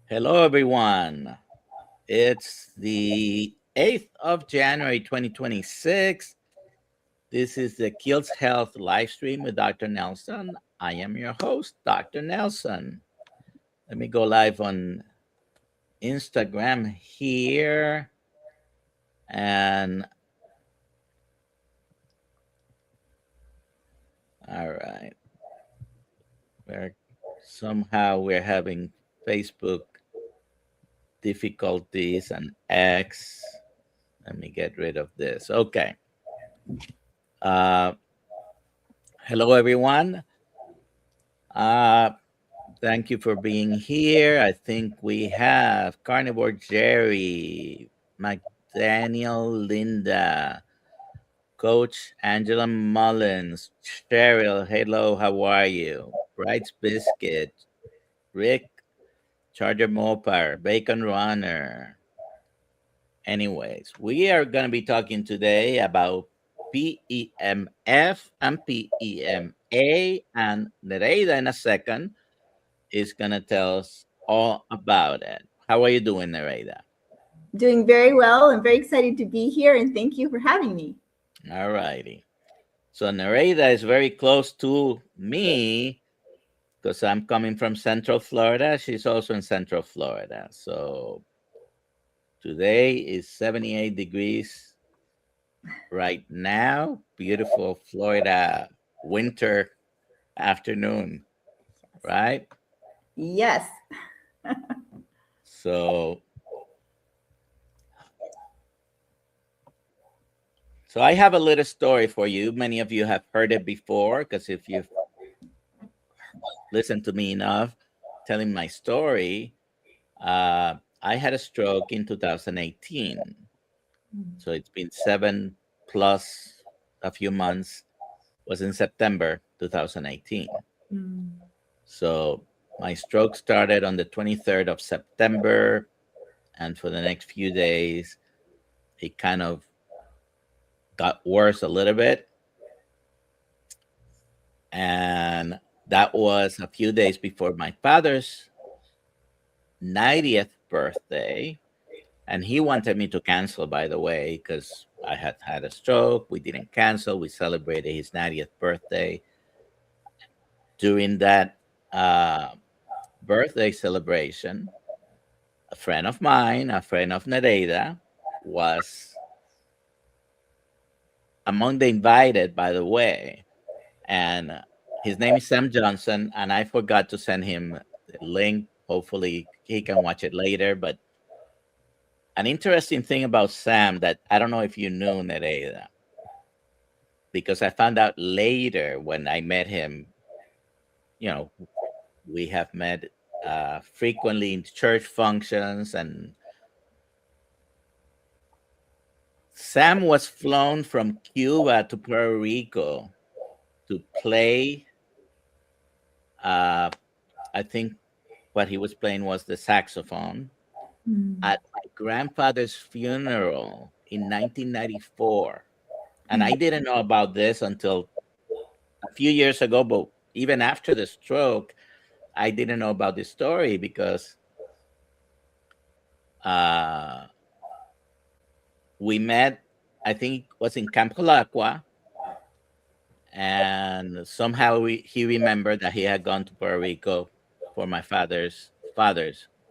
Hello, everyone. It's the 8th of January, 2026. This is the Kiltz Health live stream with Dr. Nelson. I am your host, Dr. Nelson. Let me go live on Instagram here. And all right, we're we're having Facebook difficulties and X. Let me get rid of this. Okay. Uh, Hello, everyone. Uh, Thank you for being here. I think we have Carnivore Jerry, McDaniel Linda, Coach Angela Mullins, Cheryl, hello, how are you? Bright's Biscuit, Rick, Charger Mopar, Bacon Runner. Anyways, we are going to be talking today about PEMF and PEMA, and Nereida in a second is going to tell us all about it. How are you doing, Nereida? Doing very well. I'm very excited to be here, and thank you for having me. All righty. So Nereida is very close to me because I'm coming from Central Florida. She's also in Central Florida. So today is 78 degrees right now. Beautiful Florida winter afternoon, right? Yes. So So I have a little story for you. Many of you have heard it before because if you've listened to me enough telling my story, I had a stroke in 2018. So it's been 7 plus a few months, was in September 2018. So my stroke started on the 23rd of September. And for the next few days, it kind of got worse a little bit. And that was a few days before my father's 90th birthday. And he wanted me to cancel, by the way, because I had had a stroke. We didn't cancel. We celebrated his 90th birthday. During that birthday celebration, a friend of mine, a friend of Nereida, was among the invited, by the way. And his name is Sam Johnson, and I forgot to send him the link. Hopefully, he can watch it later. But an interesting thing about Sam that I don't know if you knew, Nereida, because I found out later when I met him. You know, we have met frequently in church functions, and Sam was flown from Cuba to Puerto Rico to play. I think what he was playing was the saxophone at my grandfather's funeral in 1994. And I didn't know about this until a few years ago, but even after the stroke, I didn't know about this story because we met, I think it was in Camp Colacqua, and somehow he remembered that he had gone to Puerto Rico for my father's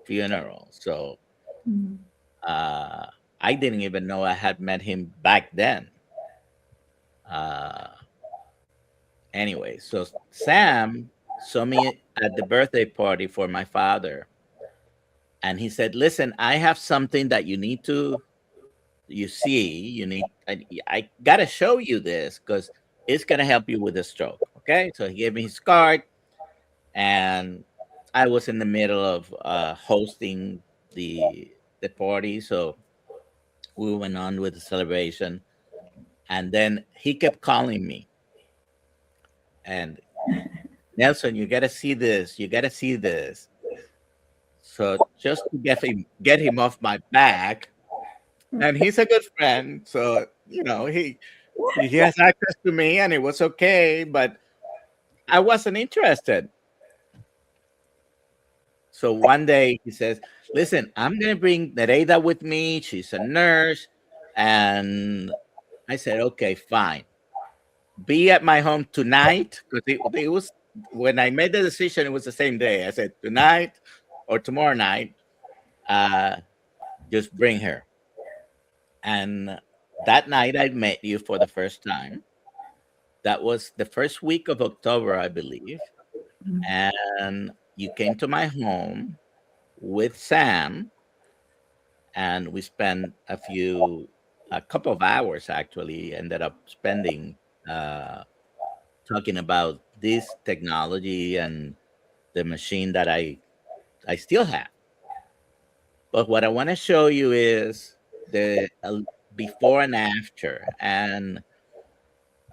funeral. So I didn't even know I had met him back then. Anyway, so Sam saw me at the birthday party for my father, and he said, "Listen, I have something that you need to, you see, I gotta show you this because it's gonna help you with the stroke." Okay, so he gave me his card, and I was in the middle of hosting the party, so we went on with the celebration, and then he kept calling me, and Nelson, you gotta see this, you gotta see this. So just to get him off my back, and he's a good friend, so he has access to me, and it was okay, but I wasn't interested. So one day he says, "Listen, I'm gonna bring Nereida with me. She's a nurse." And I said, "Okay, fine. Be at my home tonight." Because it was when I made the decision, it was the same day. I said, "Tonight or tomorrow night, uh, just bring her." And that night, I met you for the first time. That was the first week of October, I believe. And you came to my home with Sam, and we spent a couple of hours actually, ended up spending uh, talking about this technology and the machine that I still have. But what I want to show you is the before and after. And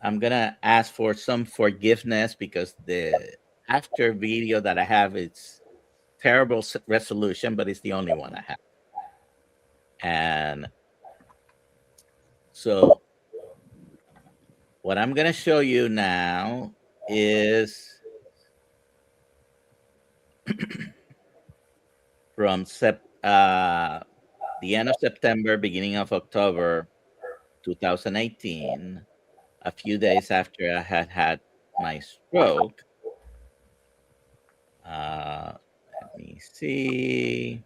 I'm gonna ask for some forgiveness because the after video that I have, it's terrible resolution, but it's the only one I have. And so what I'm gonna show you now is from the end of September, beginning of October 2018, a few days after I had had my stroke. Uh, Let me see.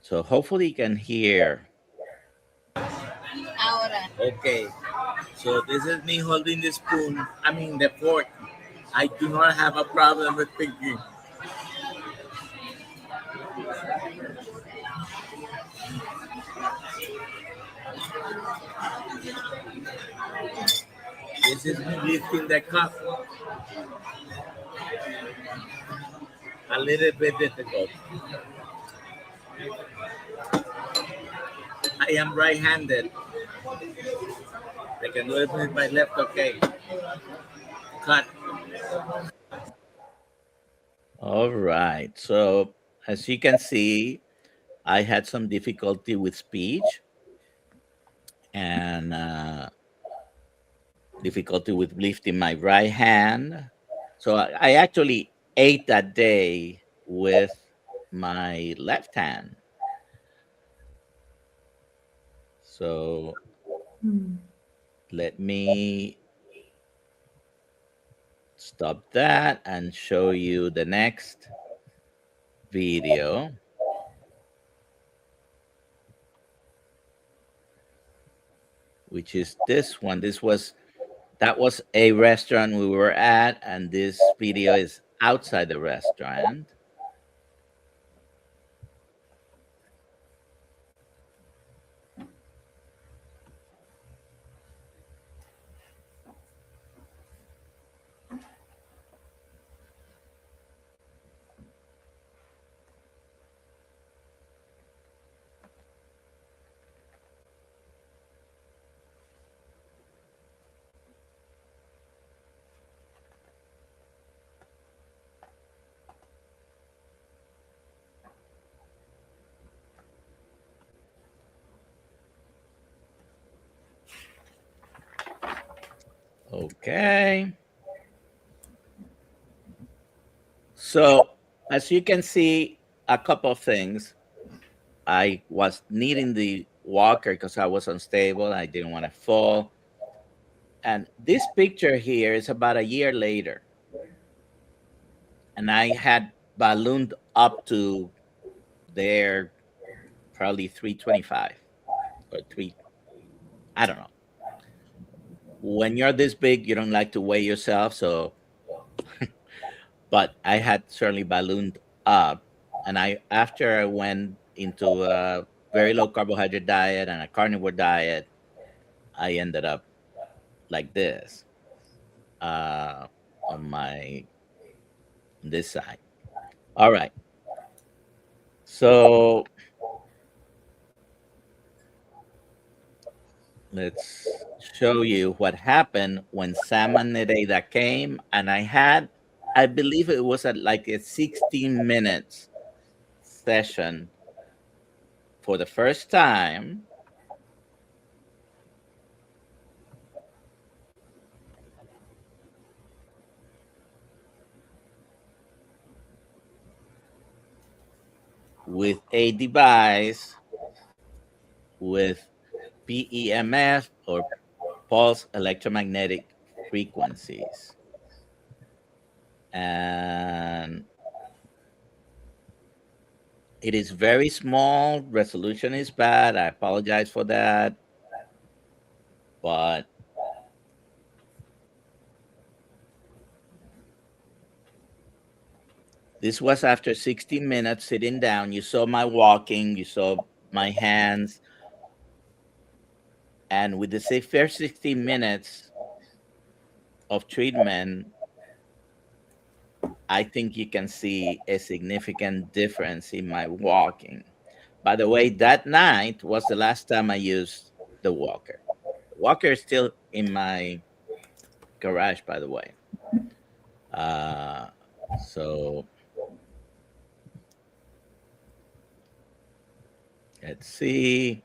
So hopefully you can hear. Okay, so this is me holding the spoon. I mean the fork. I do not have a problem with thinking. This is me lifting the cup. A little bit difficult. I am right-handed. I can do it with my left. Okay, cut. All right. So as you can see, I had some difficulty with speech and difficulty with lifting my right hand. So I actually ate that day with my left hand. So let me stop that and show you the next video, which is this one. That was a restaurant we were at, and this video is outside the restaurant. Okay. So as you can see, a couple of things. I was needing the walker because I was unstable. I didn't want to fall. And this picture here is about a year later. And I had ballooned up to there probably 325 or three. I don't know. When you're this big, you don't like to weigh yourself. So, but I had certainly ballooned up. And after I went into a very low carbohydrate diet and a carnivore diet, I ended up like this uh, on this side. All right. So let's show you what happened when Sam and Nereida came, and I believe it was at like a 16 minutes session for the first time. with a device with PEMF or pulse electromagnetic frequencies. And it is very small. Resolution is bad. I apologize for that. But this was after 60 minutes sitting down. You saw my walking, you saw my hands. And with the first 60 minutes of treatment, I think you can see a significant difference in my walking. By the way, that night was the last time I used the walker. The walker is still in my garage, by the way. So let's see.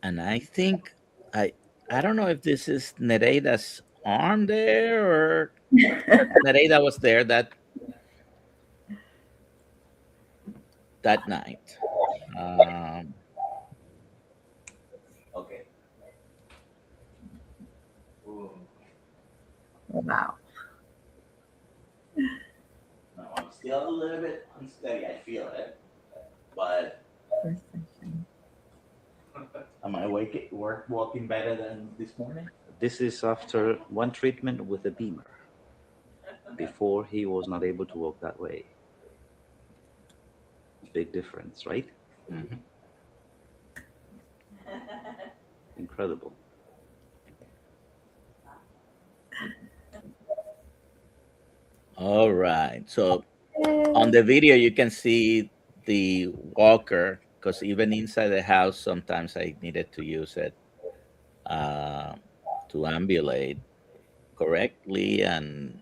And I think I I don't know if this is Nereida's arm there or Nereida was there that night. Um, okay. Ooh, Wow. no, I'm still a little bit unsteady. I feel it, but am I walking better than this morning? This is after one treatment with a beamer. Before, he was not able to walk that way. Big difference, right? Mhm. Incredible. All right. So on the video, you can see the walker because even inside the house, sometimes I needed to use it uh, to ambulate correctly. And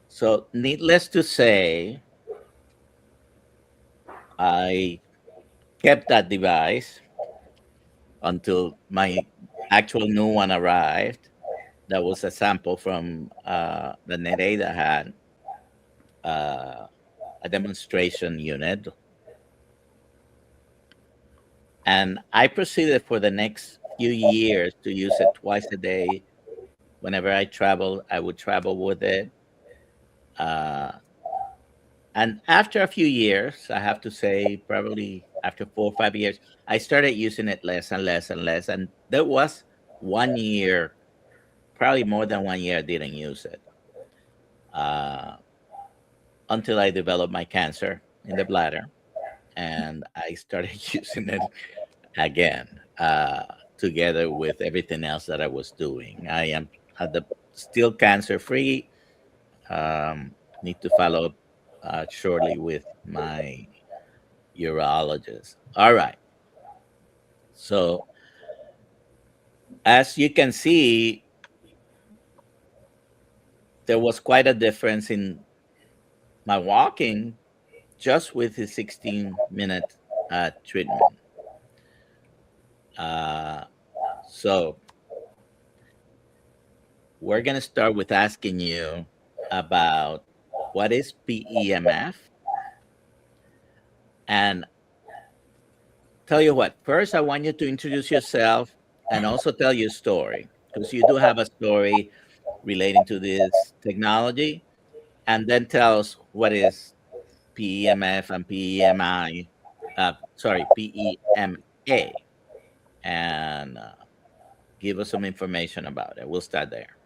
so, needless to say, I kept that device until my actual new one arrived. That was a sample from the Nereida had uh, a demonstration unit. And I proceeded for the next few years to use it twice a day. Whenever I travel, I would travel with it. Uh, and after a few years, I have to say, probably after 4 or 5 years, I started using it less and less and less. And there was 1 year, probably more than 1 year, I didn't use it uh, until I developed my cancer in the bladder. And I started using it again, together with everything else that I was doing. I am at the still cancer free. Need to follow up shortly with my urologist. All right. So as you can see, there was quite a difference in my walking just with the 16-minute treatment. Uh, so we're going to start with asking you about what is PEMF. And tell you what, first, I want you to introduce yourself and also tell your story because you do have a story relating to this technology. And then tell us what is PEMF and PEMI, sorry, PEMA, and give us some information about it. We'll start there.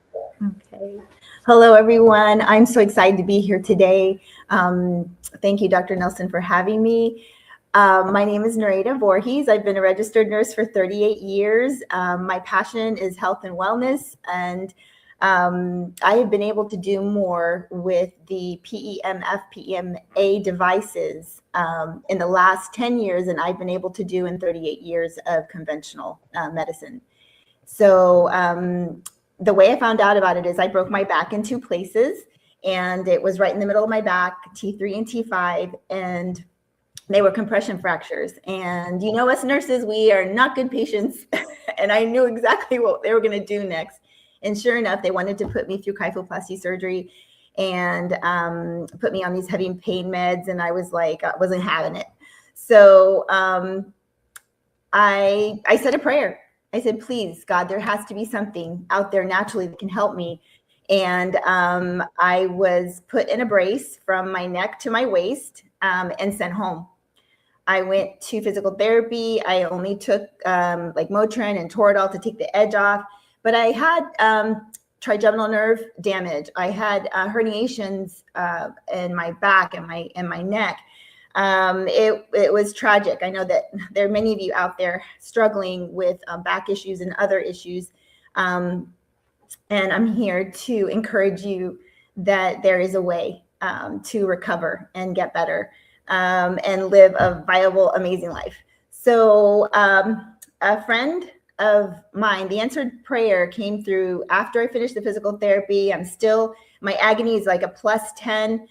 Okay. Hello, everyone. I'm so excited to be here today. Thank you, Dr. Nelson, for having me. My name is Nereida Voorhees. I've been a registered nurse for 38 years. My passion is health and wellness, and I have been able to do more with the PEMF, PEMA devices in the last 10 years than I've been able to do in 38 years of conventional medicine. So the way I found out about it is I broke my back in 2 places, and it was right in the middle of my back, T3 and T5. And they were compression fractures. And you know, us nurses, we are not good patients. And I knew exactly what they were going to do next. And sure enough, they wanted to put me through kyphoplasty surgery and put me on these heavy pain meds. And I was like, I wasn't having it. So I said a prayer. I said, please, God, there has to be something out there naturally that can help me. And I was put in a brace from my neck to my waist and sent home. I went to physical therapy. I only took like Motrin and Toradol to take the edge off, but I had trigeminal nerve damage. I had herniations in my back and my neck. It was tragic. I know that there are many of you out there struggling with back issues and other issues. And I'm here to encourage you that there is a way to recover and get better and live a viable, amazing life. So a friend of mine, the answered prayer came through after I finished the physical therapy. I'm still, my agony is like a +10.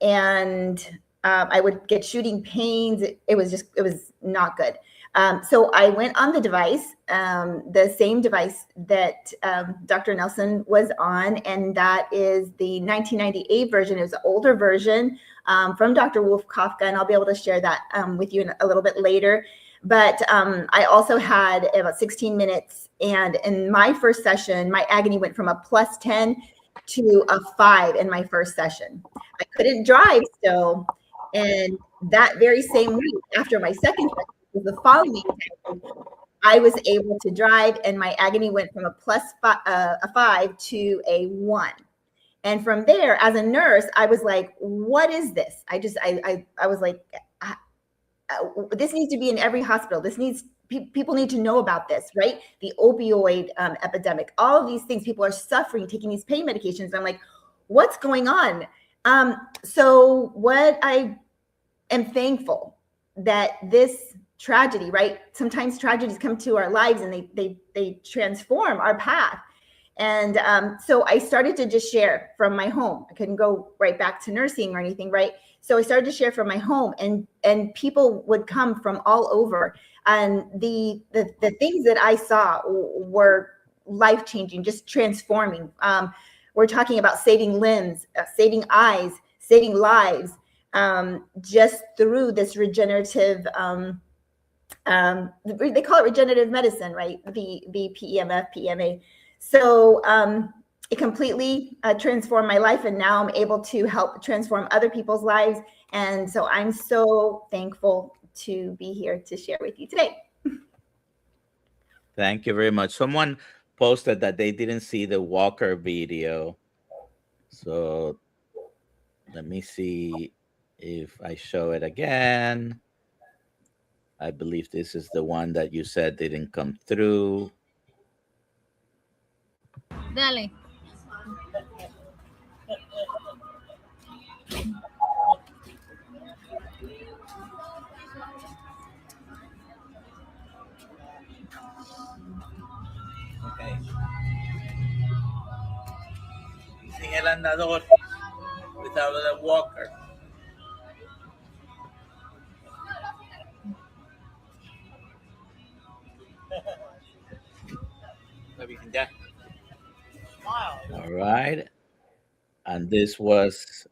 And I would get shooting pains. It was not good. So I went on the device, the same device that Dr. Nelson was on, and that is the 1998 version. It was an older version from Dr. Wolf Kafka, and I'll be able to share that with you in a little bit later. But I also had about 16 minutes, and in my first session, my agony went from a +10 to a 5 in my first session. I couldn't drive still, and that very same week, after my second session, the following day, I was able to drive, and my agony went from a +5 to a 1. And from there, as a nurse, I was like, what is this? I was like, this needs to be in every hospital. People need to know about this, right? The opioid epidemic, all of these things, people are suffering, taking these pain medications. And I'm like, what's going on? So what I am thankful that this tragedy, right? Sometimes tragedies come to our lives and they transform our path. And so I started to just share from my home. I couldn't go right back to nursing or anything, right? So I started to share from my home, and people would come from all over. And the things that I saw were life-changing, just transforming. We're talking about saving limbs, saving eyes, saving lives, just through this regenerative, they call it regenerative medicine, right? The PEMF, PMA. So it completely transformed my life, and now I'm able to help transform other people's lives. And so I'm so thankful to be here to share with you today. Thank you very much. Someone posted that they didn't see the walker video. So let me see if I show it again. I believe this is the one that you said didn't come through. Dale. Okay. Using el andador without a walker. All right. And this was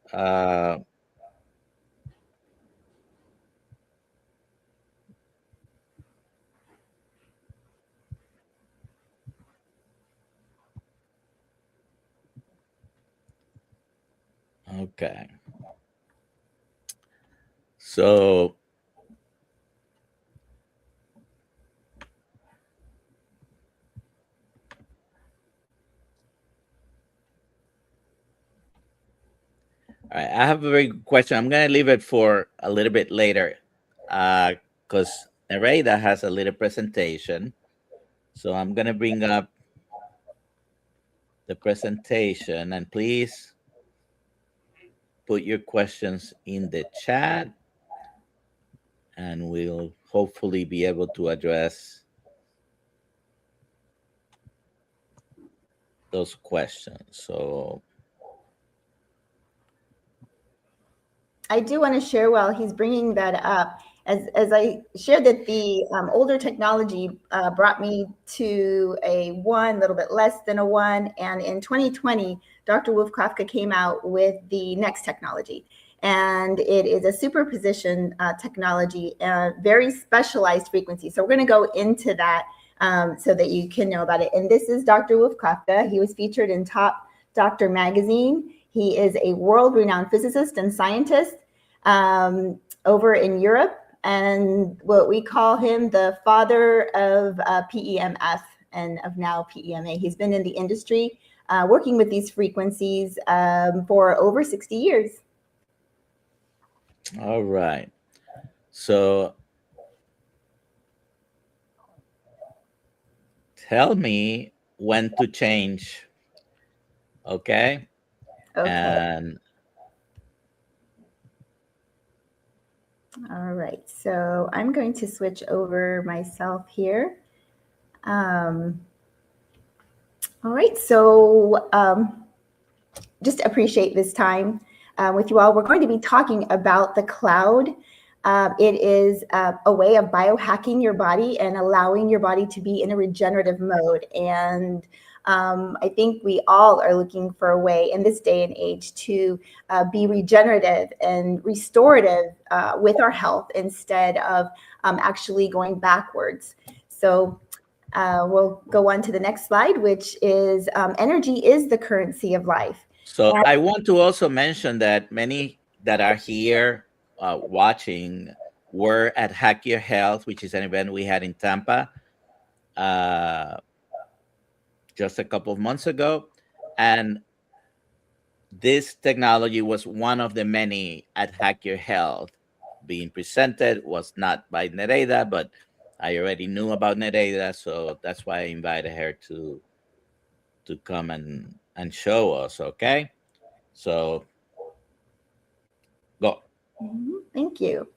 okay. So all right, I have a very good question. I'm going to leave it for a little bit later because Nereida has a little presentation. So I'm going to bring up the presentation, and please put your questions in the chat, and we'll hopefully be able to address those questions. So I do want to share while he's bringing that up, as I shared that the older technology brought me to a 1, a little bit less than a 1. And in 2020, Dr. Wolf-Kafka came out with the next technology. And it is a superposition technology, very specialized frequency. So we're going to go into that so that you can know about it. And this is Dr. Wolf-Kafka. He was featured in Top Doctor magazine. He is a world-renowned physicist and scientist over in Europe, and what we call him the father of PEMF and of now PEMA. He's been in the industry working with these frequencies for over 60 years. All right. So tell me when to change. Okay. Okay. And all right. So I'm going to switch over myself here. All right. So just appreciate this time with you all. We're going to be talking about the cloud. It is a way of biohacking your body and allowing your body to be in a regenerative mode. And I think we all are looking for a way in this day and age to be regenerative and restorative with our health instead of actually going backwards. So we'll go on to the next slide, which is energy is the currency of life. so I want to also mention that many that are here watching were at Hack Your Health, which is an event we had in Tampa just a couple of months ago. And this technology was one of the many at Hack Your Health being presented. Was not by Nereida, but I already knew about Nereida, so that's why I invited her to come and show us. Okay, so go. Thank you.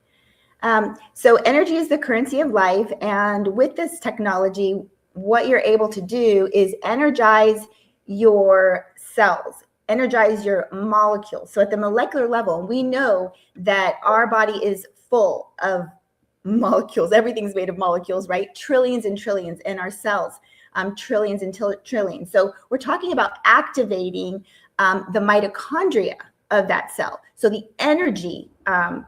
So energy is the currency of life, and with this technology, what you're able to do is energize your cells, energize your molecules. So at the molecular level, we know that our body is full of molecules. Everything's made of molecules, right? Trillions and trillions in our cells, trillions and trillions. So we're talking about activating the mitochondria of that cell. So the energy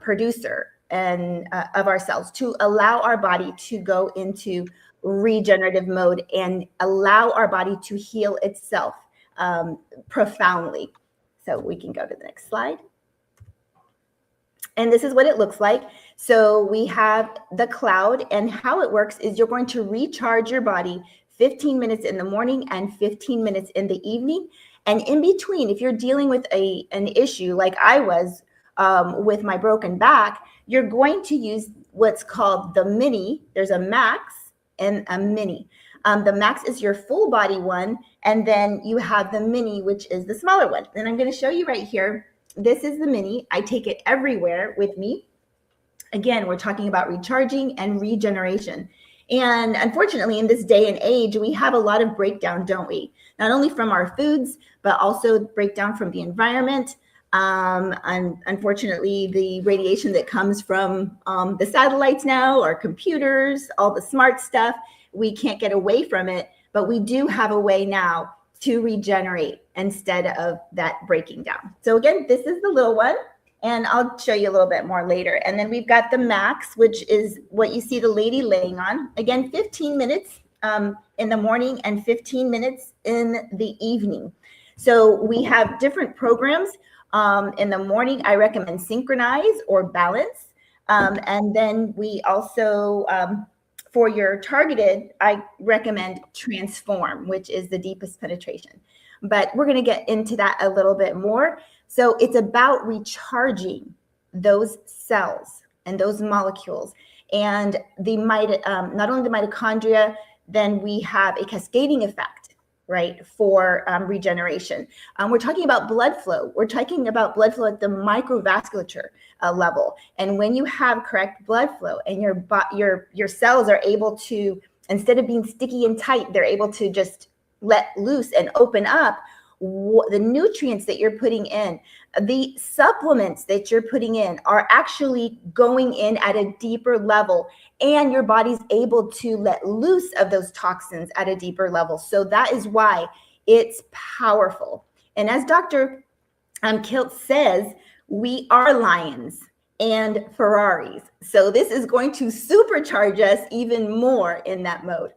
producer and of our cells to allow our body to go into regenerative mode and allow our body to heal itself profoundly. So we can go to the next slide. And this is what it looks like. So we have the cloud, and how it works is you're going to recharge your body 15 minutes in the morning and 15 minutes in the evening. And in between, if you're dealing with an issue like I was with my broken back, you're going to use what's called the mini. There's a max and a mini. The max is your full body one, and then you have the mini, which is the smaller one. And I'm going to show you right here. This is the mini. I take it everywhere with me. Again, we're talking about recharging and regeneration. And unfortunately, in this day and age, we have a lot of breakdown, don't we? Not only from our foods, but also breakdown from the environment. And unfortunately, the radiation that comes from the satellites now, our computers, all the smart stuff, we can't get away from it. But we do have a way now to regenerate instead of that breaking down. So again, this is the little one, and I'll show you a little bit more later. And then we've got the max, which is what you see the lady laying on. Again, 15 minutes in the morning and 15 minutes in the evening. So we have different programs. In the morning, I recommend synchronize or balance. And then we also, for your targeted, I recommend transform, which is the deepest penetration. But we're going to get into that a little bit more. So it's about recharging those cells and those molecules. And the not only the mitochondria, then we have a cascading effect, right, for regeneration. We're talking about blood flow. We're talking about blood flow at the microvasculature level. And when you have correct blood flow and your cells are able to, instead of being sticky and tight, they're able to just let loose and open up. the nutrients that you're putting in, the supplements that you're putting in are actually going in at a deeper level, and your body's able to let loose of those toxins at a deeper level. So that is why it's powerful. And as Dr. Kiltz says, we are lions and Ferraris. So this is going to supercharge us even more in that mode.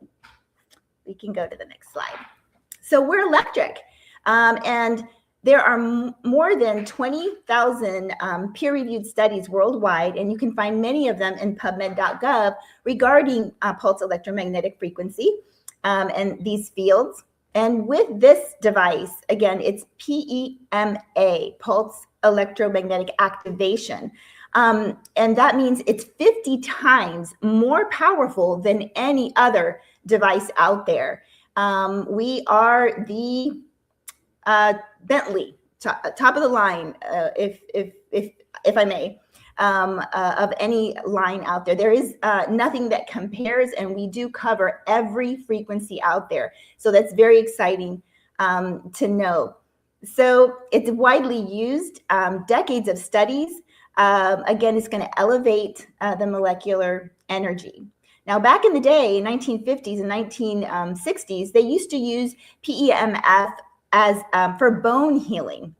We can go to the next slide. So we're electric. And there are more than 20,000 peer-reviewed studies worldwide, and you can find many of them in PubMed.gov regarding pulse electromagnetic frequency and these fields. And with this device, again, it's PEMA, pulse electromagnetic activation. And that means it's 50 times more powerful than any other device out there. We are the Bentley, top of the line, if I may, of any line out there. There is nothing that compares, and we do cover every frequency out there. So that's very exciting to know. So it's widely used, decades of studies. Again, it's going to elevate the molecular energy. Now, back in the day, 1950s and 1960s, they used to use PEMF as for bone healing.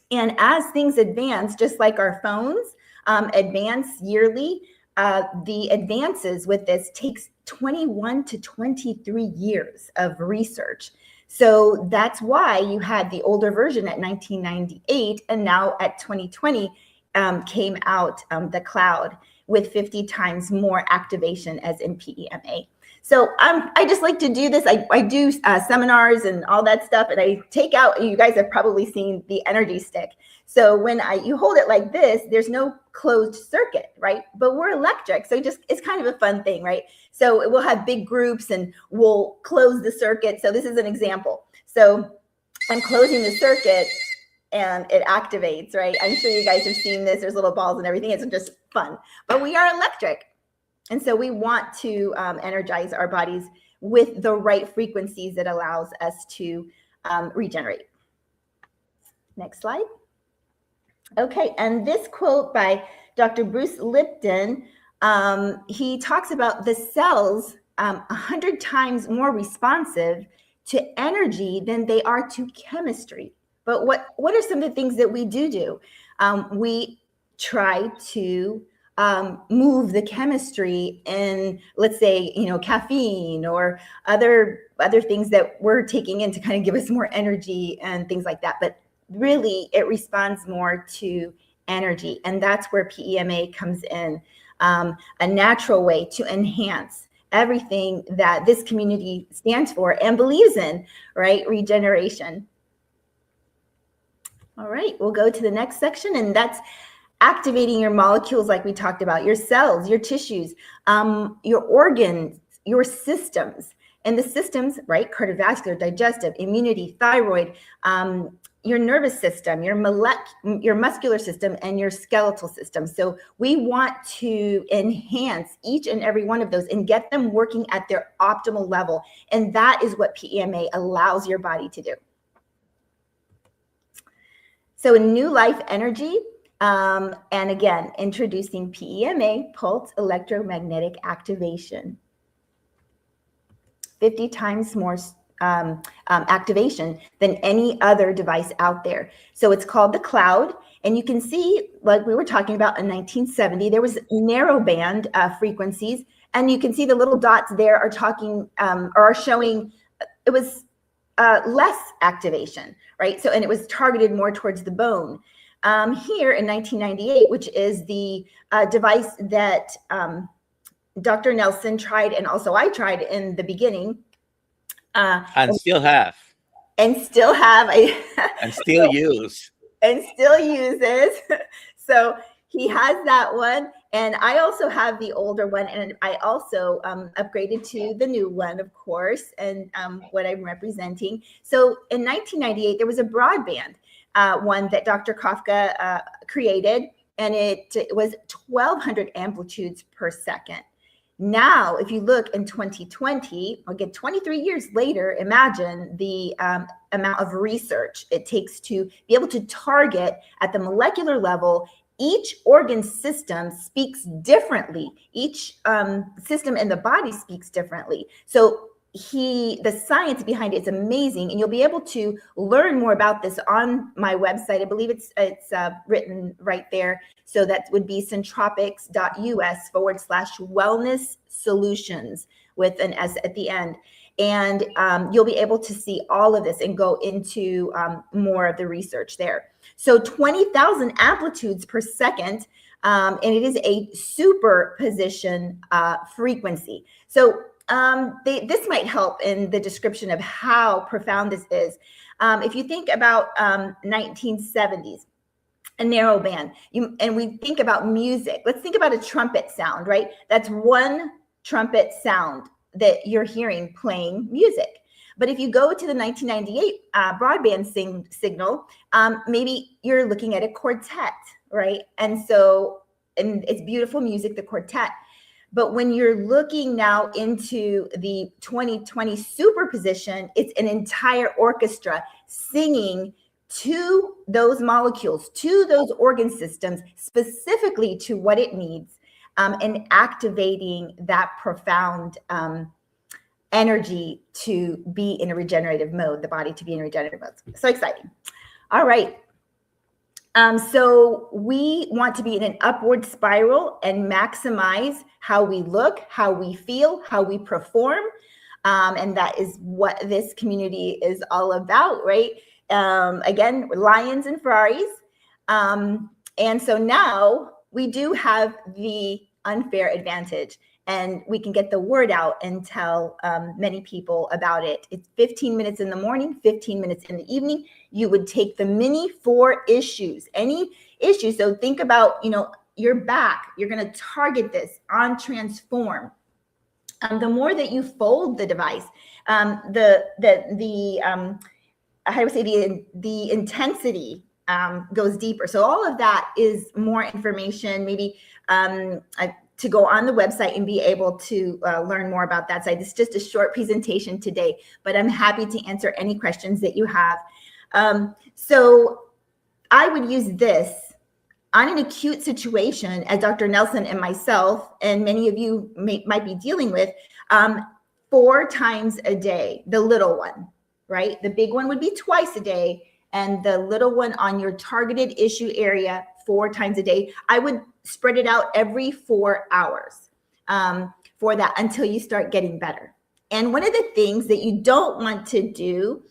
And as things advance, just like our phones advance yearly, the advances with this takes 21 to 23 years of research. So that's why you had the older version at 1998, and now at 2020 came out the cloud with 50 times more activation as in PEMA. So I just like to do this. I do seminars and all that stuff, and I take out, you guys have probably seen the energy stick. So when you hold it like this, there's no closed circuit, right? But we're electric, so it's kind of a fun thing, right? So we'll have big groups and we'll close the circuit. So this is an example. So I'm closing the circuit and it activates, right? I'm sure you guys have seen this. There's little balls and everything. It's just fun. But we are electric. And so we want to energize our bodies with the right frequencies that allows us to regenerate. Next slide. Okay, and this quote by Dr. Bruce Lipton, he talks about the cells 100 times more responsive to energy than they are to chemistry. But what are some of the things that we do? We try to move the chemistry in, let's say, caffeine or other things that we're taking in to kind of give us more energy and things like that. But really, it responds more to energy, and that's where PEMA comes in, a natural way to enhance everything that this community stands for and believes in, right? Regeneration. All right, we'll go to the next section, and that's activating your molecules like we talked about, your cells, your tissues, your organs, your systems. And the systems, right, cardiovascular, digestive, immunity, thyroid, your nervous system, your muscular system, and your skeletal system. So we want to enhance each and every one of those and get them working at their optimal level. And that is what PEMA allows your body to do. So in New Life Energy, and again, introducing PEMA, pulse electromagnetic activation. 50 times more activation than any other device out there. So it's called the cloud. And you can see, like we were talking about in 1970, there was narrow band frequencies. And you can see the little dots there are talking or are showing it was less activation, right? So, and it was targeted more towards the bone. Here in 1998, which is the device that Dr. Nelson tried, and also I tried in the beginning. And still have. And still have. And still use. And still uses. So he has that one. And I also have the older one. And I also upgraded to the new one, of course, and what I'm representing. So in 1998, there was a broadband one that Dr. Kafka created, and it was 1,200 amplitudes per second. Now, if you look in 2020, again, 23 years later, imagine the amount of research it takes to be able to target at the molecular level. Each organ system speaks differently. Each system in the body speaks differently. So the science behind it is amazing, and you'll be able to learn more about this on my website. I believe it's written right there. So that would be centropics.us/wellness solutions with an S at the end. And you'll be able to see all of this and go into more of the research there. So 20,000 amplitudes per second, and it is a superposition frequency. So this might help in the description of how profound this is. If you think about 1970s, a narrow band, and we think about music, let's think about a trumpet sound, right? That's one trumpet sound that you're hearing playing music. But if you go to the 1998 broadband signal, maybe you're looking at a quartet, right? And it's beautiful music, the quartet. But when you're looking now into the 2020 superposition, it's an entire orchestra singing to those molecules, to those organ systems, specifically to what it needs, and activating that profound energy to be in a regenerative mode, the body to be in a regenerative mode. So exciting. All right. So we want to be in an upward spiral and maximize how we look, how we feel, how we perform. And that is what this community is all about, right? Again, lions and Ferraris. And so now we do have the unfair advantage, and we can get the word out and tell many people about it. It's 15 minutes in the morning, 15 minutes in the evening. You would take the mini for issues, any issue. So think about, your back. You're going to target this on Transform. The more that you fold the device, the intensity goes deeper. So all of that is more information, maybe to go on the website and be able to learn more about that site. It's just a short presentation today, but I'm happy to answer any questions that you have. So I would use this on an acute situation, as Dr. Nelson and myself, and many of you might be dealing with, 4 times a day, the little one, right? The big one would be twice a day, and the little one on your targeted issue area 4 times a day. I would spread it out every 4 hours for that until you start getting better. And one of the things that you don't want to do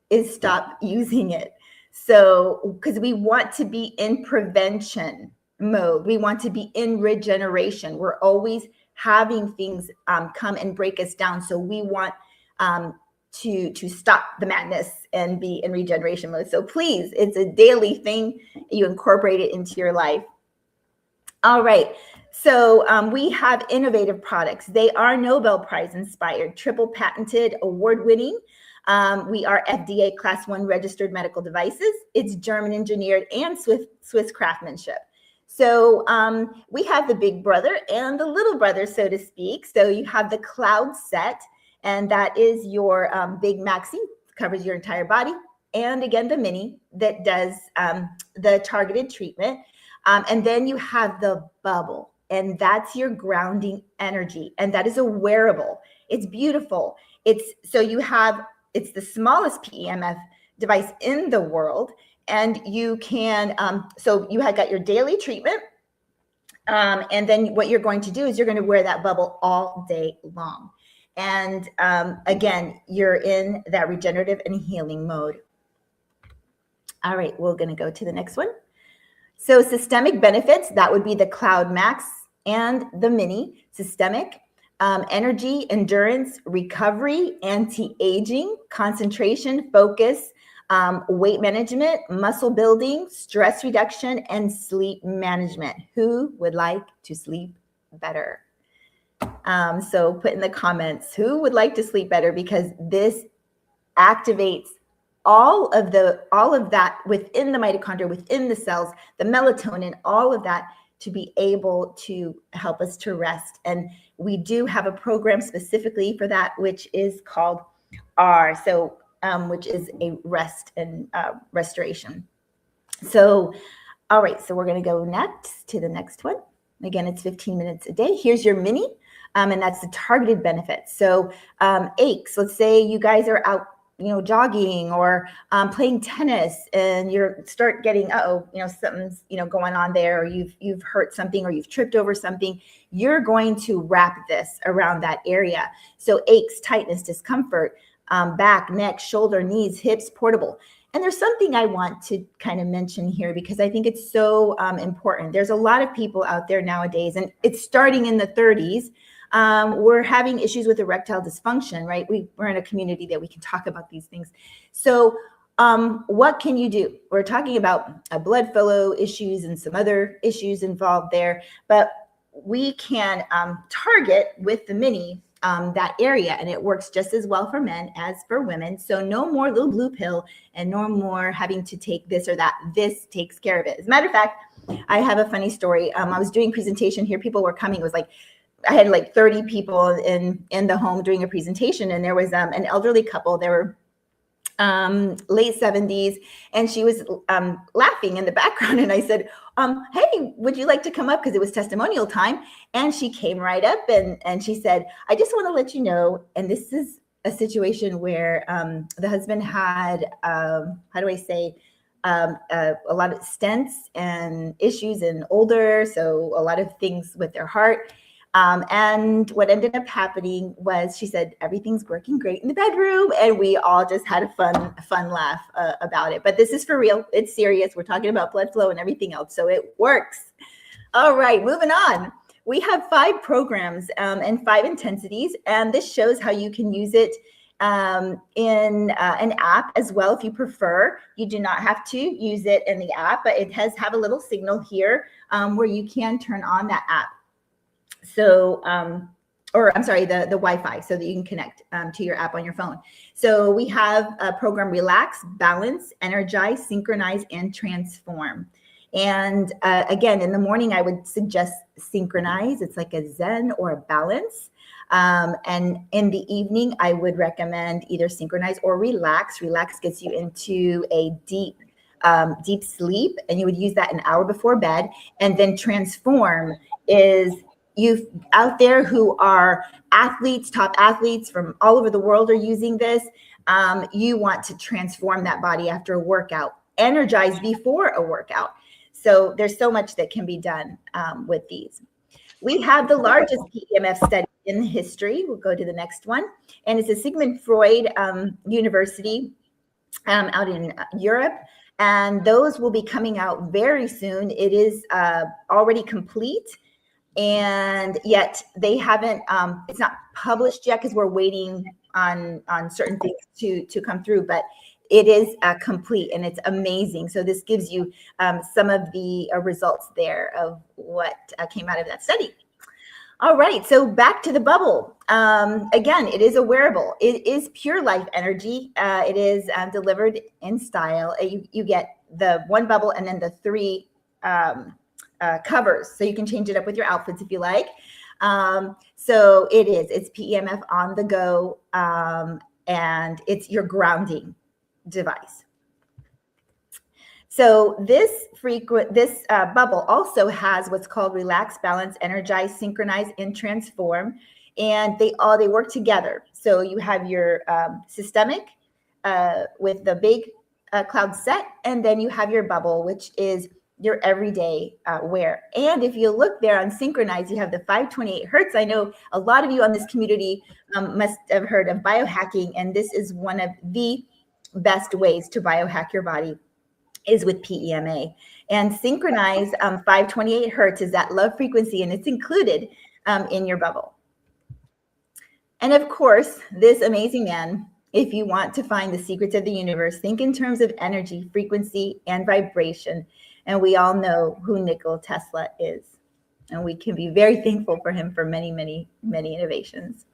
is stop using it. So, because we want to be in prevention mode, we want to be in regeneration. We're always having things come and break us down. So we want to stop the madness and be in regeneration mode. So please, it's a daily thing. You incorporate it into your life. All right. So we have innovative products. They are Nobel Prize inspired, triple patented, award winning. We are FDA Class 1 registered medical devices. It's German engineered and Swiss craftsmanship. So we have the big brother and the little brother, so to speak. So you have the Cloud Set, and that is your big maxi, covers your entire body. And again, the mini that does the targeted treatment. And then you have the bubble, and that's your grounding energy. And that is a wearable. It's beautiful. It's the smallest PEMF device in the world. And you can, so you have got your daily treatment. And then what you're going to do is you're going to wear that bubble all day long. And again, you're in that regenerative and healing mode. All right, we're going to go to the next one. So systemic benefits, that would be the Cloud Max and the Mini. Systemic, energy, endurance, recovery, anti-aging, concentration, focus, weight management, muscle building, stress reduction, and sleep management. Who would like to sleep better? So put in the comments, who would like to sleep better, because this activates all of that within the mitochondria, within the cells, the melatonin, all of that to be able to help us to rest. And we do have a program specifically for that, which is called R, so which is a rest and restoration. So, all right, so we're going to go next to the next one. Again, it's 15 minutes a day. Here's your mini, and that's the targeted benefits. So aches, let's say you guys are out, jogging or playing tennis, and you start getting, something's, going on there, or you've hurt something, or you've tripped over something. You're going to wrap this around that area. So aches, tightness, discomfort, back, neck, shoulder, knees, hips, portable. And there's something I want to kind of mention here because I think it's so important. There's a lot of people out there nowadays, and it's starting in the 30s. We're having issues with erectile dysfunction, right? We're in a community that we can talk about these things. So what can you do? We're talking about blood flow issues and some other issues involved there, but we can target with the mini that area, and it works just as well for men as for women. So no more little blue pill and no more having to take this or that. This takes care of it. As a matter of fact, I have a funny story. I was doing presentation here. People were coming. It was like, I had like 30 people in the home doing a presentation, and there was an elderly couple. They were late 70s, and she was laughing in the background, and I said, hey, would you like to come up, because it was testimonial time? And she came right up, and she said, I just want to let you know, and this is a situation where the husband had a lot of stents and issues, and older, so a lot of things with their heart. And what ended up happening was, she said, everything's working great in the bedroom. And we all just had a fun laugh about it. But this is for real. It's serious. We're talking about blood flow and everything else. So it works. All right, moving on. We have 5 programs and 5 intensities. And this shows how you can use it in an app as well, if you prefer. You do not have to use it in the app, but it does have a little signal here where you can turn on that app. So, the Wi-Fi, so that you can connect to your app on your phone. So we have a program: Relax, Balance, Energize, Synchronize, and Transform. And again, in the morning, I would suggest Synchronize. It's like a Zen or a balance. And in the evening, I would recommend either Synchronize or Relax. Relax gets you into a deep sleep, and you would use that an hour before bed. And then Transform is you out there who are athletes, top athletes from all over the world are using this. You want to transform that body after a workout, energize before a workout. So there's so much that can be done with these. We have the largest PEMF study in history. We'll go to the next one. And it's a Sigmund Freud University out in Europe. And those will be coming out very soon. It is already complete. And yet they haven't, it's not published yet because we're waiting on certain things to come through, but it is complete, and it's amazing. So this gives you some of the results there of what came out of that study. All right, so back to the bubble. Again, it is a wearable. It is pure life energy. It is delivered in style. You get the 1 bubble and then the 3 covers, so you can change it up with your outfits if you like. So it's PEMF on the go, and it's your grounding device. So this bubble also has what's called Relax, Balance, Energize, Synchronize, and Transform, and they work together. So you have your systemic with the big cloud set, and then you have your bubble, which is your everyday wear. And if you look there on Synchronize, you have the 528 hertz. I know a lot of you on this community must have heard of biohacking, and this is one of the best ways to biohack your body is with PEMA. And Synchronize 528 hertz is that love frequency, and it's included in your bubble. And of course, this amazing man, if you want to find the secrets of the universe, think in terms of energy, frequency, and vibration. And we all know who Nikola Tesla is. And we can be very thankful for him for many, many, many innovations.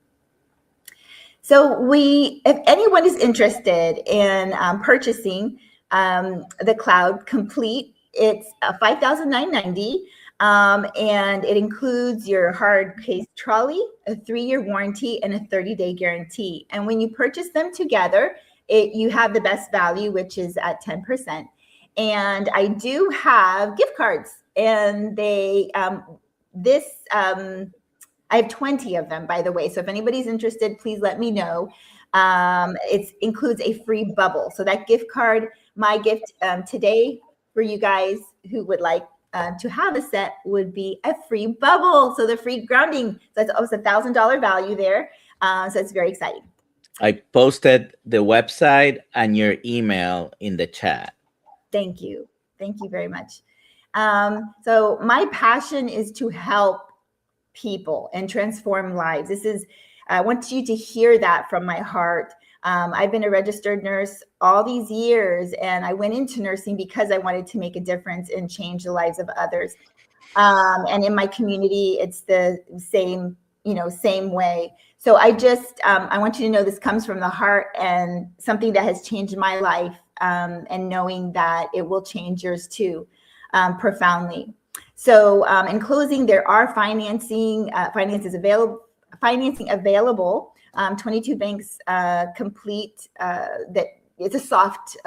So if anyone is interested in purchasing the Cloud Complete, it's $5,990. And it includes your hard case trolley, a 3-year warranty, and a 30-day guarantee. And when you purchase them together, you have the best value, which is at 10%. And I do have gift cards, and they I have 20 of them, by the way. So if anybody's interested, please let me know. It includes a free bubble. So that gift card, my gift today for you guys who would like to have a set would be a free bubble. So the free grounding, so that's almost $1,000 value there. So it's very exciting. I posted the website and your email in the chat. Thank you. Thank you very much. So my passion is to help people and transform lives. I want you to hear that from my heart. I've been a registered nurse all these years, and I went into nursing because I wanted to make a difference and change the lives of others. And in my community, it's the same way. So I want you to know this comes from the heart and something that has changed my life, and knowing that it will change yours too, profoundly. So in closing, there are financing available. 22 banks complete that. It's a soft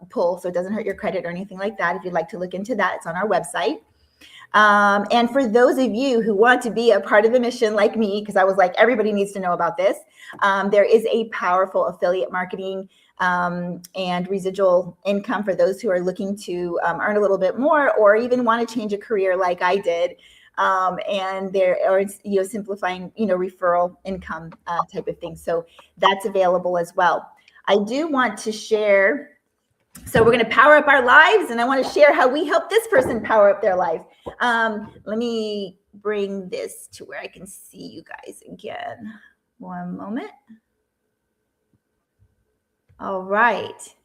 pull, so it doesn't hurt your credit or anything like that. If you'd like to look into that, it's on our website. And for those of you who want to be a part of the mission like me, because I was like, everybody needs to know about this, there is a powerful affiliate marketing and residual income for those who are looking to earn a little bit more, or even want to change a career like I did. And there are, simplifying, referral income type of thing. So that's available as well. I do want to share. So we're going to power up our lives, and I want to share how we help this person power up their life. Let me bring this to where I can see you guys again. One moment. All right.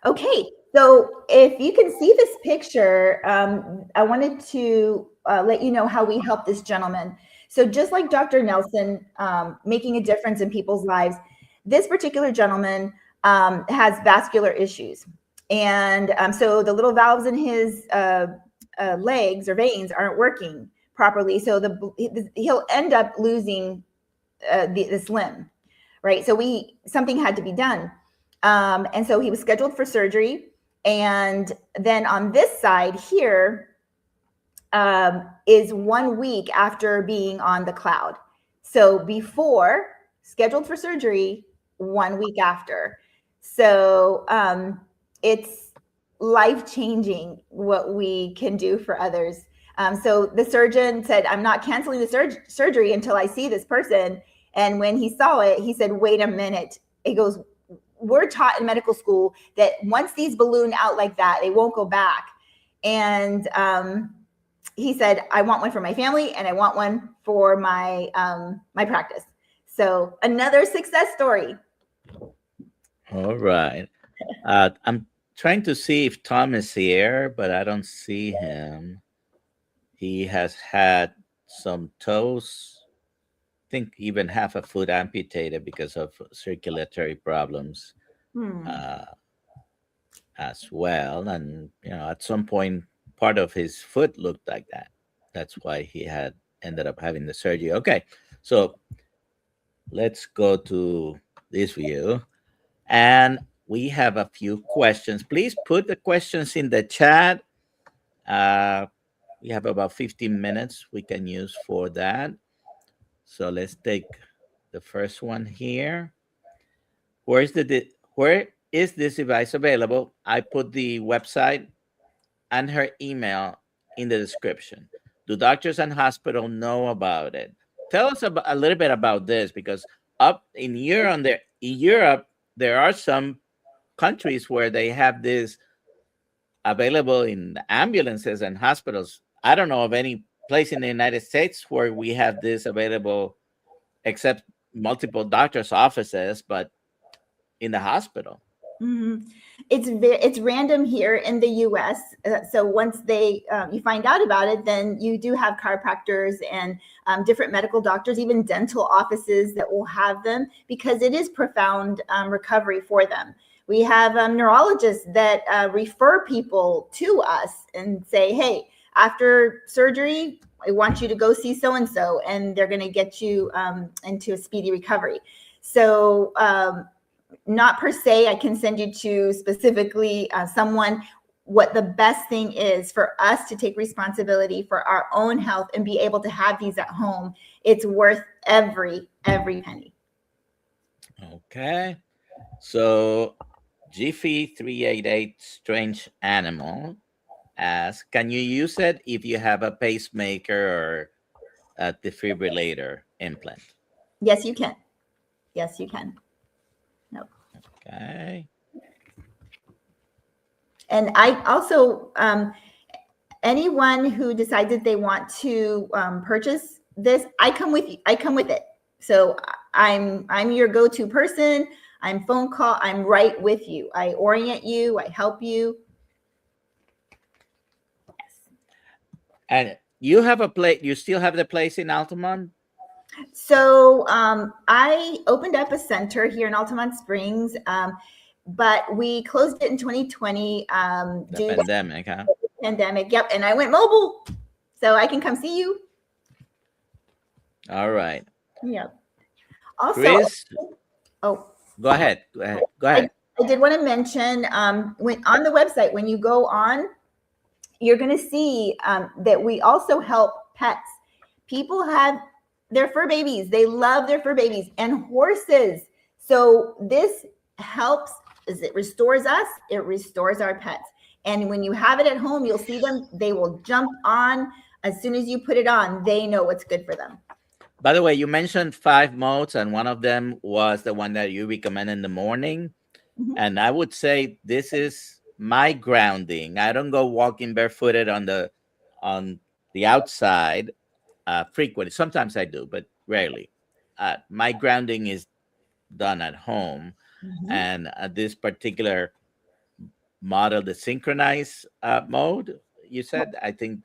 Okay. So if you can see this picture, I wanted to let you know how we help this gentleman. So just like Dr. Nelson, making a difference in people's lives, this particular gentleman has vascular issues. And so the little valves in his legs or veins aren't working properly. So he'll end up losing this limb, right? So something had to be done. And so he was scheduled for surgery. And then on this side here is 1 week after being on the cloud. So before, scheduled for surgery, 1 week after. So it's life-changing what we can do for others. So the surgeon said, I'm not canceling the surgery until I see this person. And when he saw it, he said, wait a minute. He goes, we're taught in medical school that once these balloon out like that, they won't go back. And he said, I want one for my family, and I want one for my my practice. So another success story. All right. I'm trying to see if Tom is here, but I don't see him. He has had some toes, I think even half a foot amputated because of circulatory problems as well. And, at some point, part of his foot looked like that. That's why he had ended up having the surgery. Okay, so let's go to this view. And we have a few questions. Please put the questions in the chat. We have about 15 minutes we can use for that. So let's take the first one here. Where is this device available? I put the website and her email in the description. Do doctors and hospitals know about it? Tell us a little bit about this, because up in Europe, there are some countries where they have this available in ambulances and hospitals. I don't know of any place in the United States where we have this available, except multiple doctors' offices, but in the hospital. Mm-hmm. It's random here in the U.S. So once you find out about it, then you do have chiropractors and different medical doctors, even dental offices that will have them, because it is profound recovery for them. We have neurologists that refer people to us and say, hey, after surgery, I want you to go see so-and-so, and they're going to get you into a speedy recovery. So not per se, I can send you to specifically someone. What the best thing is for us to take responsibility for our own health and be able to have these at home. It's worth every penny. Okay. So Jiffy 388 Strange Animal asks, can you use it if you have a pacemaker or a defibrillator implant? Yes, you can. Yes, you can. No. Okay. And I also, anyone who decides that they want to purchase this, I come with you. I come with it. So I'm your go-to person. I'm phone call. I'm right with you. I orient you. I help you. Yes. And you have a place, you still have the place in Altamont? So I opened up a center here in Altamont Springs, but we closed it in 2020 The pandemic, huh? to the pandemic. Yep. And I went mobile, so I can come see you. All right. Yep. Also, Chris, oh, go ahead. Go ahead. I did want to mention when on the website, when you go on, you're going to see that we also help pets. People have their fur babies. They love their fur babies and horses. So this helps, as it restores us, it restores our pets. And when you have it at home, you'll see them. They will jump on as soon as you put it on. They know what's good for them. By the way, you mentioned 5 modes, and one of them was the one that you recommend in the morning. Mhm. And I would say this is my grounding. I don't go walking barefooted on the outside frequently. Sometimes I do, but rarely. My grounding is done at home, Mhm. and this particular model, the synchronized mode, you said, I think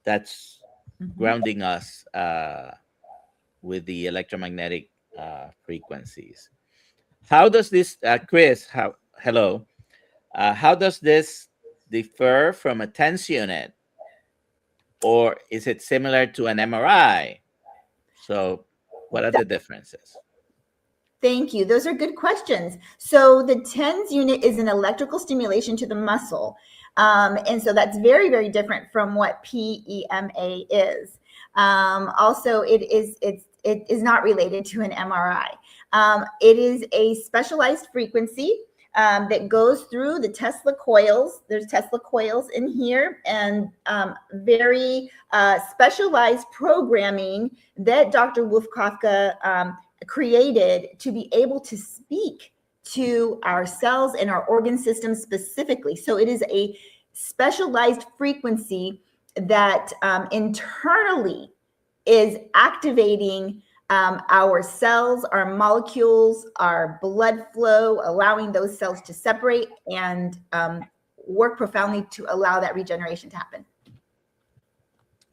that's Mhm. grounding us with the electromagnetic frequencies. How does this, Chris? Hello. How does this differ from a TENS unit, or is it similar to an MRI? So, what are the differences? Thank you. Those are good questions. So the TENS unit is an electrical stimulation to the muscle. And so that's very, very different from what PEMA is. Also, it is not related to an MRI. It is a specialized frequency that goes through the Tesla coils. There's Tesla coils in here, and very specialized programming that Dr. Wolf-Kafka created to be able to speak to our cells and our organ systems specifically. So it is a specialized frequency that internally is activating our cells, our molecules, our blood flow, allowing those cells to separate and work profoundly to allow that regeneration to happen.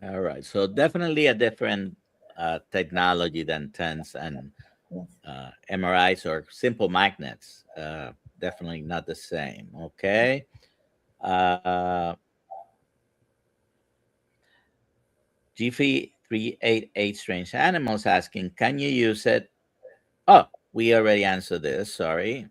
All right. So, definitely a different technology than TENS and MRIs or simple magnets. Definitely not the same. Okay. G388 Strange Animals asking, can you use it? Oh, we already answered this. Sorry.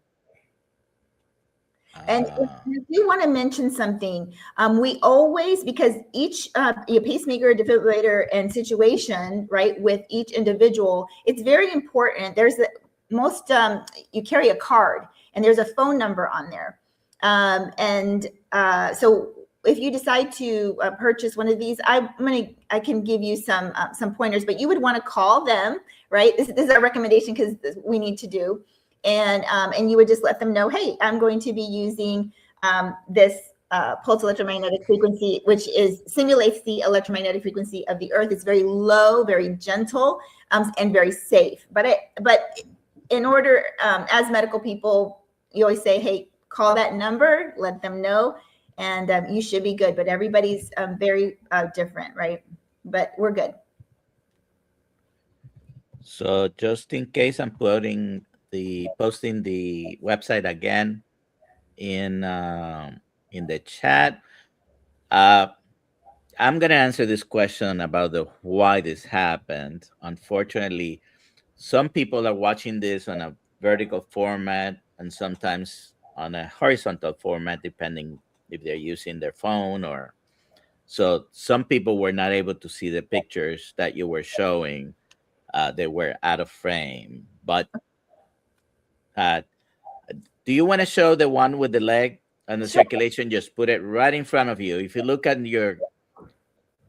And if you want to mention something, we always, because each pacemaker, defibrillator, and situation, right, with each individual, it's very important. There's most, you carry a card, and there's a phone number on there. So if you decide to purchase one of these, I can give you some pointers, but you would want to call them, right? This is our recommendation because we need to do. And you would just let them know, hey, I'm going to be using this pulse electromagnetic frequency, which simulates the electromagnetic frequency of the earth. It's very low, very gentle, and very safe. But in order, as medical people, you always say, hey, call that number, let them know, and you should be good. But everybody's very different, right? But we're good. So just in case, I'm posting the website again in the chat. I'm going to answer this question about the why this happened. Unfortunately, some people are watching this on a vertical format and sometimes on a horizontal format, depending if they're using their phone or so. Some people were not able to see the pictures that you were showing. They were out of frame. But uh, do you want to show the one with the leg and the Sure. circulation? Just put it right in front of you. If you look at your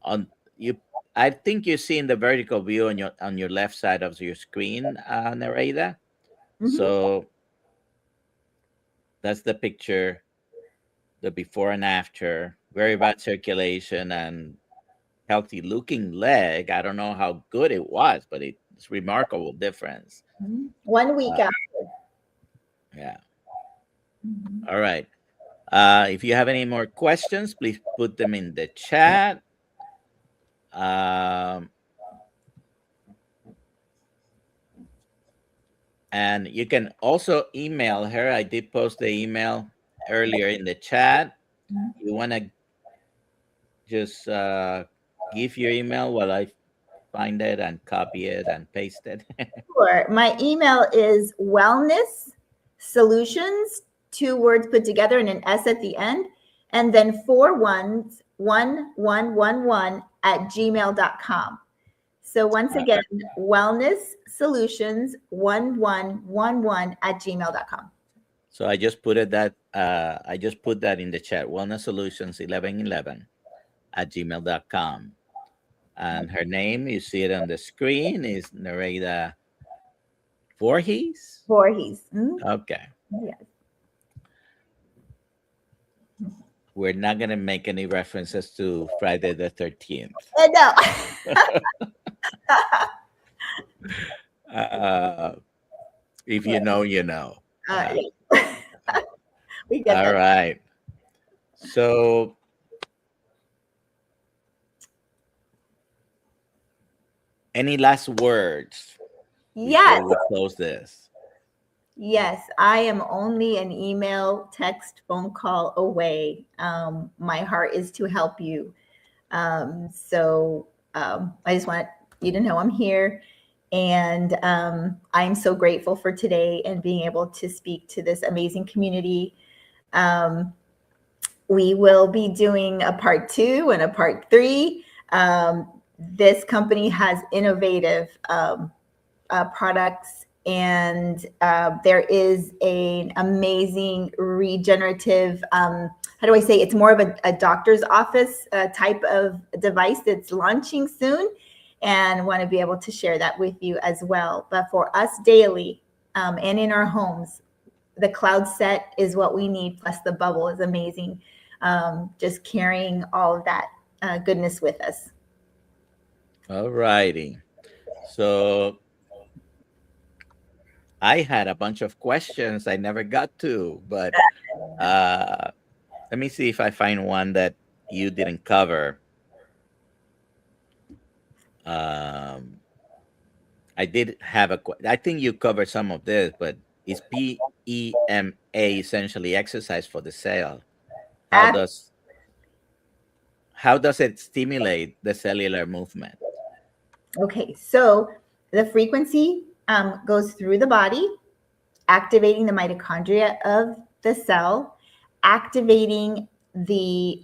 on you, I think you see in the vertical view on your left side of your screen, Nareda. Mhm. So that's the picture, the before and after. Very bad circulation and healthy looking leg. I don't know how good it was, but it's remarkable difference. Mhm. 1 week Uh, after. yeah. Mhm. All right. If you have any more questions, please put them in the chat. Um, and you can also email her. I did post the email earlier in the chat. You want to just give your email while I find it and copy it and paste it. Sure. My email is wellness solutions, 2 words put together and an S at the end, and then 4 1 1 1 1 at gmail.com. So once Uh, again, wellness solutions 1111 at gmail.com. so I just put that in the chat. Wellness Solutions 1111 at gmail.com. And her name, you see it on the screen, is Nareda Voorhees. Voorhees. Mm, Okay. yes. We're not going to make any references to Friday the 13th. No. Uh, if you know, you know. Yeah. We get All that. right. So, any last words Yes. before we close this? Yes, I am only an email, text, phone call away. My heart is to help you. I just want you to know I'm here. And I'm so grateful for today and being able to speak to this amazing community. Um, we will be doing a part 2 and a part 3. This company has innovative products, and there is an amazing regenerative, how do I say, it's more of a doctor's office type of device that's launching soon, and want to be able to share that with you as well. But for us daily and in our homes, the cloud set is what we need, plus the bubble is amazing. Just carrying all of that goodness with us. All righty. So, I had a bunch of questions I never got to, but let me see if I find one that you didn't cover. Um, I did have I think you covered some of this, but is PEMA essentially exercise for the cell? How Ab- does how does it stimulate the cellular movement? Okay, so the frequency goes through the body, activating the mitochondria of the cell, activating the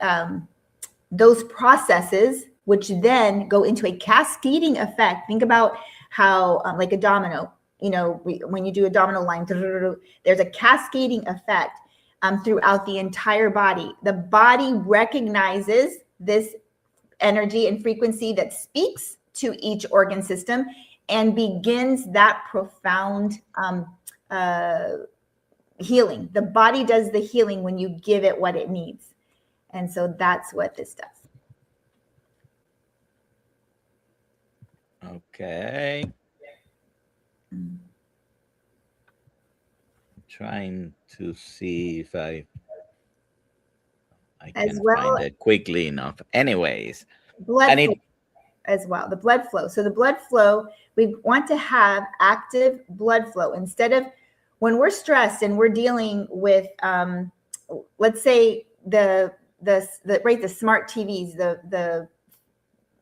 those processes, which then go into a cascading effect. Think about how, like a domino, when you do a domino line, there's a cascading effect throughout the entire body. The body recognizes this energy and frequency that speaks to each organ system and begins that profound healing. The body does the healing when you give it what it needs. And so that's what this does. Okay. Trying to see if I As can well, find it quickly enough. Anyways, blood and flow it as well, the blood flow. So the blood flow, we want to have active blood flow instead of when we're stressed and we're dealing with, let's say the smart TVs, the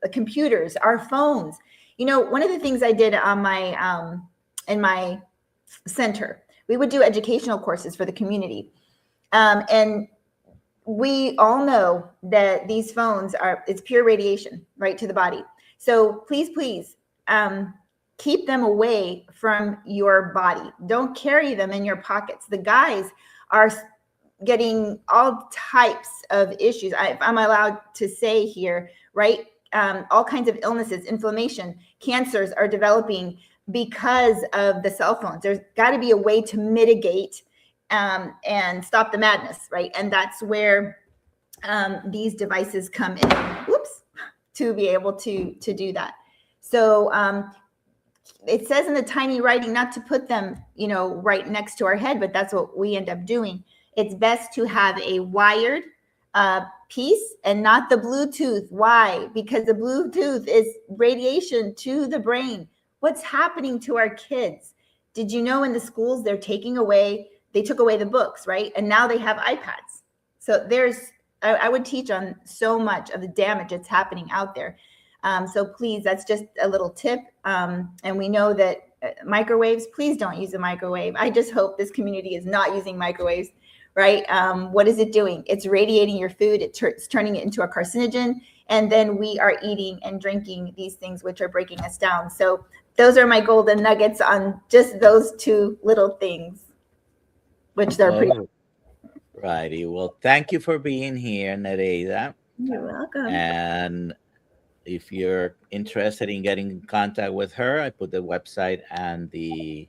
computers, our phones. One of the things I did on my in my center, we would do educational courses for the community, and we all know that these phones it's pure radiation right to the body. So please, keep them away from your body. Don't carry them in your pockets. The guys are getting all types of issues. I'm allowed to say here, right? All kinds of illnesses, inflammation, cancers are developing because of the cell phones. There's got to be a way to mitigate and stop the madness, right? And that's where these devices come in. Whoops, to be able to do that. So it says in the tiny writing not to put them, right next to our head, but that's what we end up doing. It's best to have a wired piece and not the Bluetooth. Why? Because the Bluetooth is radiation to the brain. What's happening to our kids? Did you know in the schools they took away the books, right? And now they have iPads. So I would teach on so much of the damage that's happening out there. So please, that's just a little tip. And we know that microwaves, please don't use a microwave. I just hope this community is not using microwaves, right? What is it doing? It's radiating your food. It's turning it into a carcinogen. And then we are eating and drinking these things, which are breaking us down. So those are my golden nuggets on just those two little things, which they're pretty. Righty. Well, thank you for being here, Nereida. You're welcome. And if you're interested in getting in contact with her, I put the website and the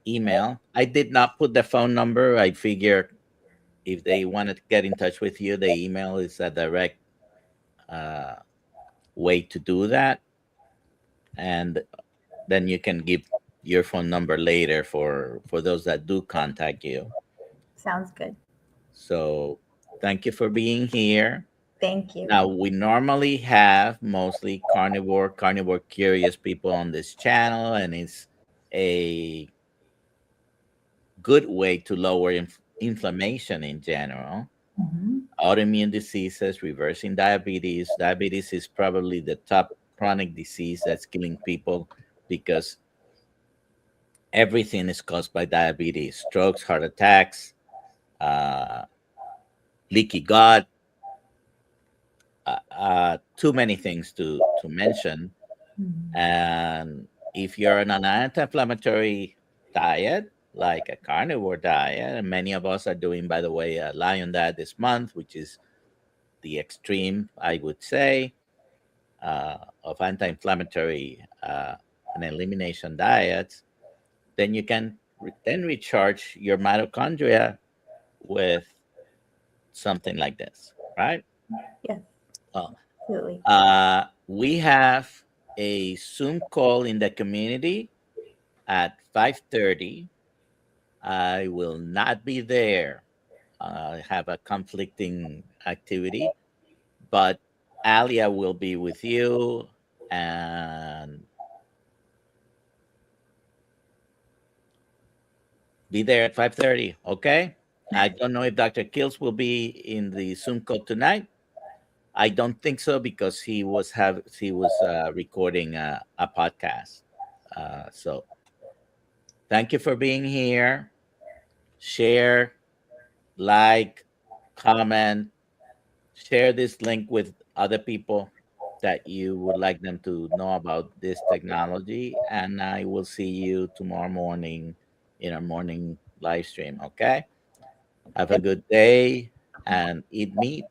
email. I did not put the phone number. I figure if they want to get in touch with you, the email is a direct way to do that. And then you can give your phone number later for those that do contact you. Sounds good. So thank you for being here. Thank you. Now, we normally have mostly carnivore curious people on this channel, and it's a good way to lower inflammation in general. Mm-hmm. Autoimmune diseases, reversing diabetes. Diabetes is probably the top chronic disease that's killing people because everything is caused by diabetes: strokes, heart attacks, leaky gut, too many things to mention. Mm-hmm. And if you're on an anti-inflammatory diet, like a carnivore diet, and many of us are doing, by the way, a lion diet this month, which is the extreme, I would say, of anti-inflammatory and elimination diets, then you can then recharge your mitochondria with something like this, right? Yes. Well, Absolutely. we have a Zoom call in the community at 5:30. I will not be there. I have a conflicting activity, but Alia will be with you, and be there at 5:30. Okay. I don't know if Dr. Kiltz will be in the Zoom call tonight. I don't think so because he was recording a podcast. So thank you for being here. Share, like, comment, share this link with other people that you would like them to know about this technology. And I will see you tomorrow morning in our morning live stream. Okay. Have a good day and eat meat.